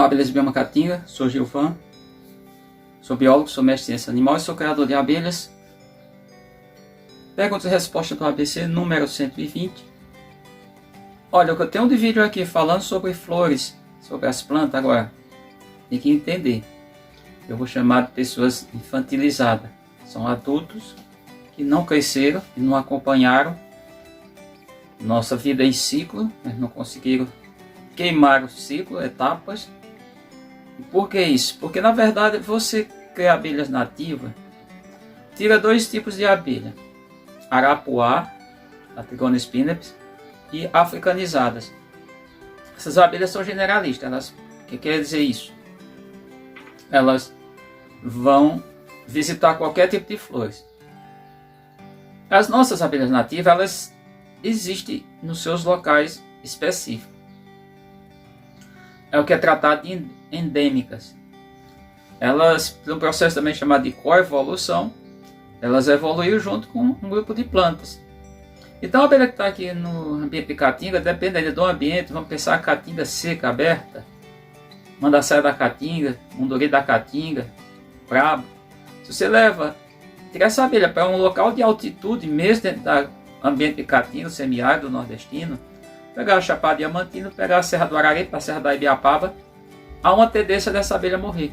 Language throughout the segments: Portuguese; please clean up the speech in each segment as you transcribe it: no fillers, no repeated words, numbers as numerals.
Olá, beleza? Bioma Caatinga, sou Gilvan, sou biólogo, sou mestre em ciência animal e sou criador de abelhas. Perguntas e respostas do ABC número 120. Olha, eu tenho um vídeo aqui falando sobre flores, sobre as plantas. Agora, tem que entender, eu vou chamar de pessoas infantilizadas. São adultos que não cresceram e não acompanharam nossa vida em ciclo, não conseguiram queimar o ciclo, etapas. E por que isso? Porque na verdade você cria abelhas nativas, tira dois tipos de abelha: arapuá, a Trigona spinaps, e africanizadas. Essas abelhas são generalistas. O que quer dizer isso? Elas vão visitar qualquer tipo de flores. As nossas abelhas nativas, elas existem nos seus locais específicos. É o que é tratado de endêmicas. Elas, pelo processo também chamado de coevolução, elas evoluíram junto com um grupo de plantas. Então a abelha que está aqui no ambiente de caatinga, dependendo do ambiente, vamos pensar a caatinga seca, aberta, mandaçaia da caatinga, munduri da caatinga, brabo. Se você tira essa abelha para um local de altitude, mesmo dentro do ambiente de caatinga, semiárido nordestino, pegar a Chapada Diamantina, pegar a Serra do Araripe, a Serra da Ibiapaba, há uma tendência dessa abelha morrer.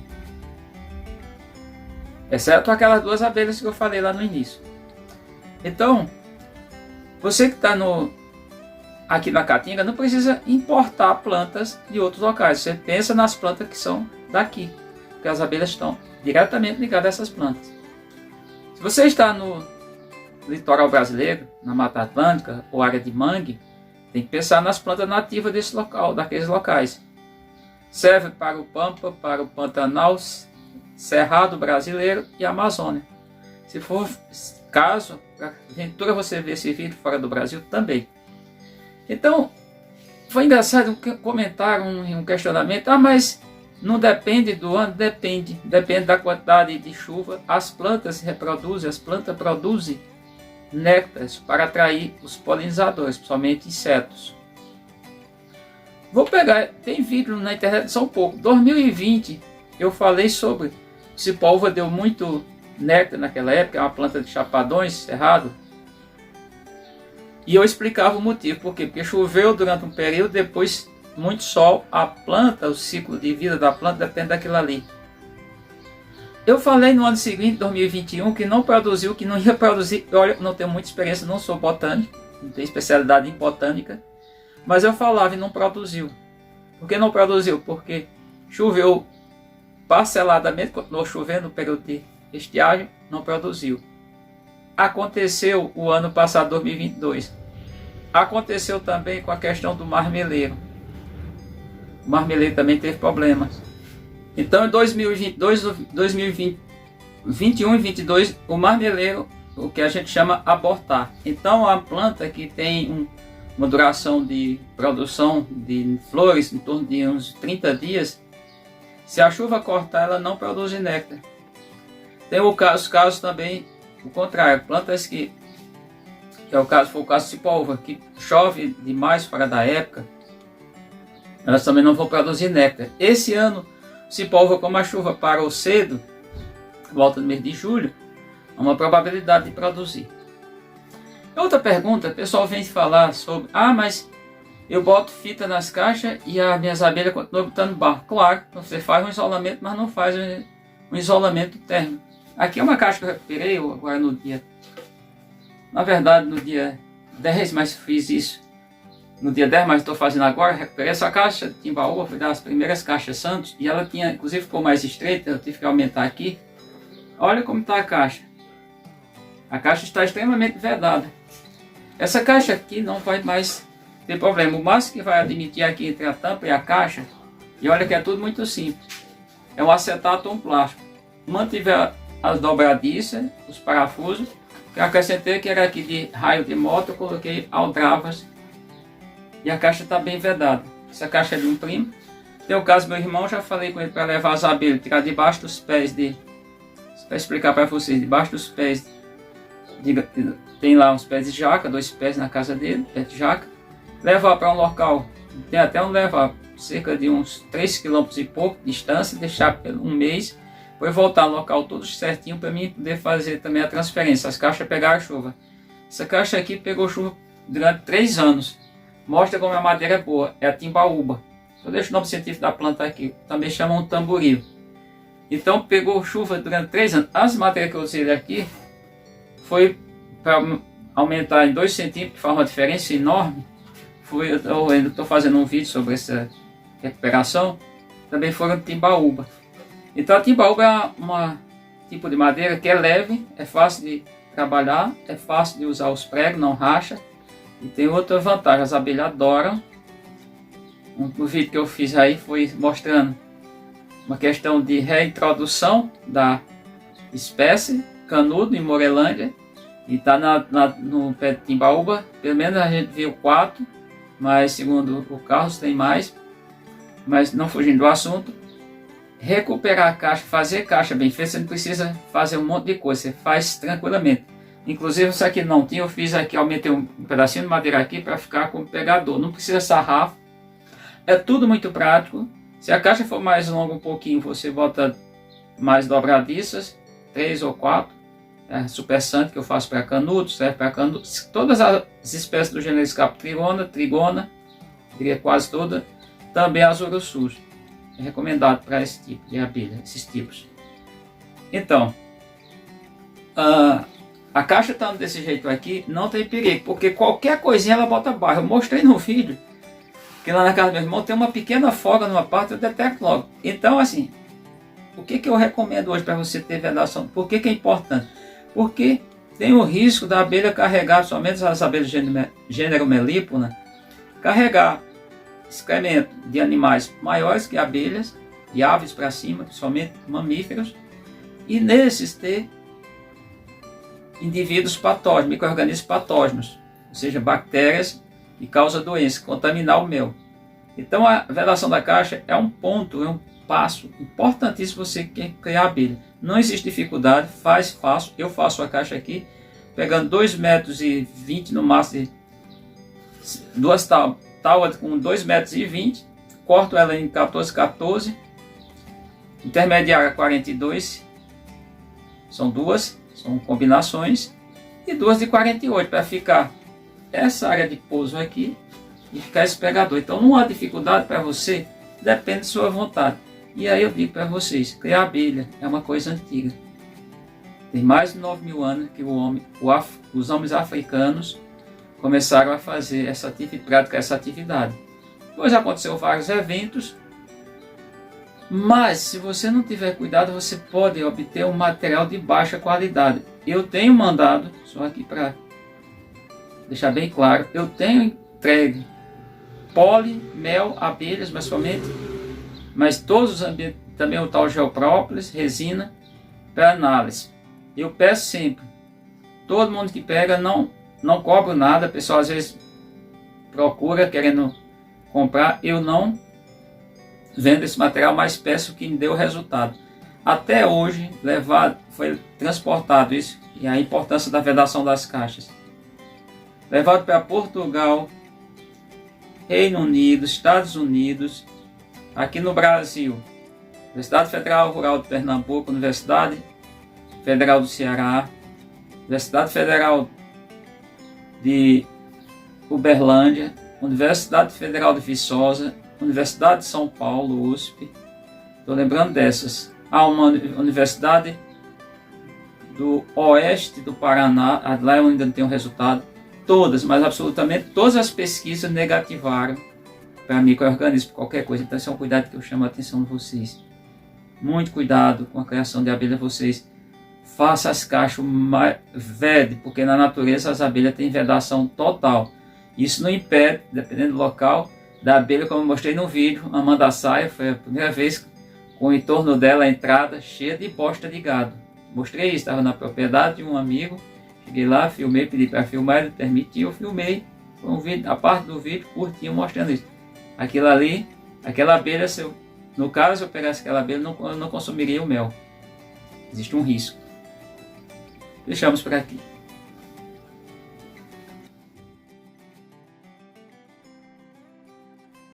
Exceto aquelas duas abelhas que eu falei lá no início. Então, você que está aqui na Caatinga não precisa importar plantas de outros locais. Você pensa nas plantas que são daqui, porque as abelhas estão diretamente ligadas a essas plantas. Se você está no litoral brasileiro, na Mata Atlântica ou área de mangue, tem que pensar nas plantas nativas desse local, daqueles locais. Serve para o Pampa, para o Pantanal, Cerrado brasileiro e Amazônia. Se for caso, aventura você ver esse vídeo fora do Brasil também. Então, foi engraçado um comentário, um questionamento. Mas não depende do ano? Depende da quantidade de chuva. As plantas se reproduzem, as plantas produzem néctares para atrair os polinizadores, principalmente insetos. Vou pegar, tem vídeo na internet, só um pouco. 2020 eu falei sobre cipó-uva, deu muito néctar naquela época, é uma planta de chapadões, cerrado. E eu explicava o motivo, por quê? Porque choveu durante um período, depois muito sol, a planta, o ciclo de vida da planta depende daquilo ali. Eu falei no ano seguinte, 2021, que não produziu, que não ia produzir. Olha, não tenho muita experiência, não sou botânico, não tenho especialidade em botânica, mas eu falava e não produziu. Por que não produziu? Porque choveu parceladamente, continuou chovendo no período de estiagem, não produziu. Aconteceu o ano passado, 2022. Aconteceu também com a questão do marmeleiro. O marmeleiro também teve problemas. Então em 2022, 2021 e 2022, o marmeleiro, o que a gente chama abortar. Então a planta que tem uma duração de produção de flores em torno de uns 30 dias, se a chuva cortar, ela não produz néctar. Tem os casos também, o contrário, plantas que é o caso, foi o caso de cipó-uva, que chove demais fora da época, elas também não vão produzir néctar. Esse ano, cipó-uva, como a chuva parou cedo, volta no mês de julho, há uma probabilidade de produzir. Outra pergunta, o pessoal vem falar sobre, mas eu boto fita nas caixas e as minhas abelhas continuam botando barro. Claro, você faz um isolamento, mas não faz um isolamento térmico. Aqui é uma caixa que eu recuperei agora no dia, na verdade no dia 10, mas fiz isso no dia 10, mas estou fazendo agora. Recuperei essa caixa de timbaúba, foi das primeiras caixas Santos, e ela tinha, inclusive ficou mais estreita, eu tive que aumentar aqui. Olha como está a caixa. A caixa está extremamente vedada. Essa caixa aqui não vai mais ter problema. O máximo que vai admitir aqui entre a tampa e a caixa, e olha que é tudo muito simples, é um acetato ou um plástico. Mantive as dobradiças, os parafusos, que eu acrescentei que era aqui de raio de moto, eu coloquei aldravas e a caixa está bem vedada. Essa caixa é de um primo. Tem o caso do meu irmão, já falei com ele para levar as abelhas, tirar debaixo dos pés para explicar para vocês, debaixo dos pés, tem lá uns pés de jaca, 2 pés na casa dele, pé de jaca, levar para um local, tem até um levar cerca de uns 3 quilômetros e pouco de distância, deixar por um mês, depois voltar no local todo certinho para mim poder fazer também a transferência. As caixas pegaram chuva. Essa caixa aqui pegou chuva durante 3 anos. Mostra como a madeira é boa. É a timbaúba. Eu deixo o nome científico da planta aqui. Também chamam tamboril. Então pegou chuva durante 3 anos. As madeiras que eu usei aqui foi para aumentar em 2 centímetros, que faz uma diferença enorme. Eu ainda estou fazendo um vídeo sobre essa recuperação. Também foram timbaúba. Então a timbaúba é uma tipo de madeira que é leve, é fácil de trabalhar, é fácil de usar os pregos, não racha. E tem outra vantagem, as abelhas adoram. Um vídeo que eu fiz aí foi mostrando uma questão de reintrodução da espécie canudo em Morelândia. E está no pé de timbaúba, pelo menos a gente viu 4, mas segundo o Carlos tem mais. Mas não fugindo do assunto, recuperar a caixa, fazer caixa bem feita, você não precisa fazer um monte de coisa, você faz tranquilamente. Inclusive isso aqui não tinha, eu fiz aqui, aumentei um pedacinho de madeira aqui para ficar como pegador, não precisa sarrafo, é tudo muito prático. Se a caixa for mais longa um pouquinho, você bota mais dobradiças, 3 ou 4, é super santo que eu faço para canudo, serve para canudo, todas as espécies do gênero Escaptrigona, trigona, diria quase toda, também as urussus, é recomendado para esse tipo de abelha, esses tipos. Então, a caixa estando desse jeito aqui, não tem perigo, porque qualquer coisinha ela bota barro. Eu mostrei no vídeo, que lá na casa do meu irmão tem uma pequena folga numa parte, eu detecto logo. Então assim, o que eu recomendo hoje para você ter vedação? Por que é importante? Porque tem o risco da abelha carregar, somente as abelhas do gênero Melipona, carregar excremento de animais maiores que abelhas, de aves para cima, principalmente mamíferos, e nesses ter indivíduos patógenos, micro-organismos patógenos, ou seja, bactérias que causam doença, contaminar o mel. Então a vedação da caixa é um ponto, é um passo importantíssimo você quer criar abelha. Não existe dificuldade, faz fácil. Eu faço a caixa aqui, pegando 2,20 metros no máximo, duas tábuas com 2,20 metros, corto ela em 14, intermediária 42, são duas, são combinações, e duas de 48 para ficar essa área de pouso aqui e ficar esse pegador. Então não há dificuldade para você, depende de sua vontade. E aí eu digo para vocês, criar abelha é uma coisa antiga. Tem mais de 9.000 anos que os homens africanos começaram a fazer praticar essa atividade. Depois aconteceu vários eventos, mas se você não tiver cuidado, você pode obter um material de baixa qualidade. Eu tenho mandado, só aqui para deixar bem claro, eu tenho entregue pólen, mel, abelhas, mas todos os ambientes, também o tal geoprópolis, resina, para análise. Eu peço sempre, todo mundo que pega, não cobro nada, o pessoal às vezes procura querendo comprar, eu não vendo esse material, mas peço que me dê o resultado. Até hoje, foi transportado isso, e a importância da vedação das caixas. Levado para Portugal, Reino Unido, Estados Unidos, aqui no Brasil, Universidade Federal Rural de Pernambuco, Universidade Federal do Ceará, Universidade Federal de Uberlândia, Universidade Federal de Viçosa, Universidade de São Paulo, USP, estou lembrando dessas. Há uma universidade do oeste do Paraná, lá eu ainda não tenho resultado, todas, mas absolutamente todas as pesquisas negativaram para micro-organismos, qualquer coisa. Então esse é um cuidado que eu chamo a atenção de vocês. Muito cuidado com a criação de abelha, vocês façam as caixas, vede, porque na natureza as abelhas têm vedação total. Isso não impede, dependendo do local, da abelha, como eu mostrei no vídeo, a mandaçaia, foi a primeira vez com o entorno dela, a entrada cheia de bosta de gado. Mostrei isso, estava na propriedade de um amigo, cheguei lá, filmei, pedi para filmar, ele permitiu, eu filmei, foi um vídeo, a parte do vídeo curtinho mostrando isso. Aquilo ali, aquela abelha, no caso, se eu pegasse aquela abelha, eu não consumiria o mel. Existe um risco. Deixamos por aqui.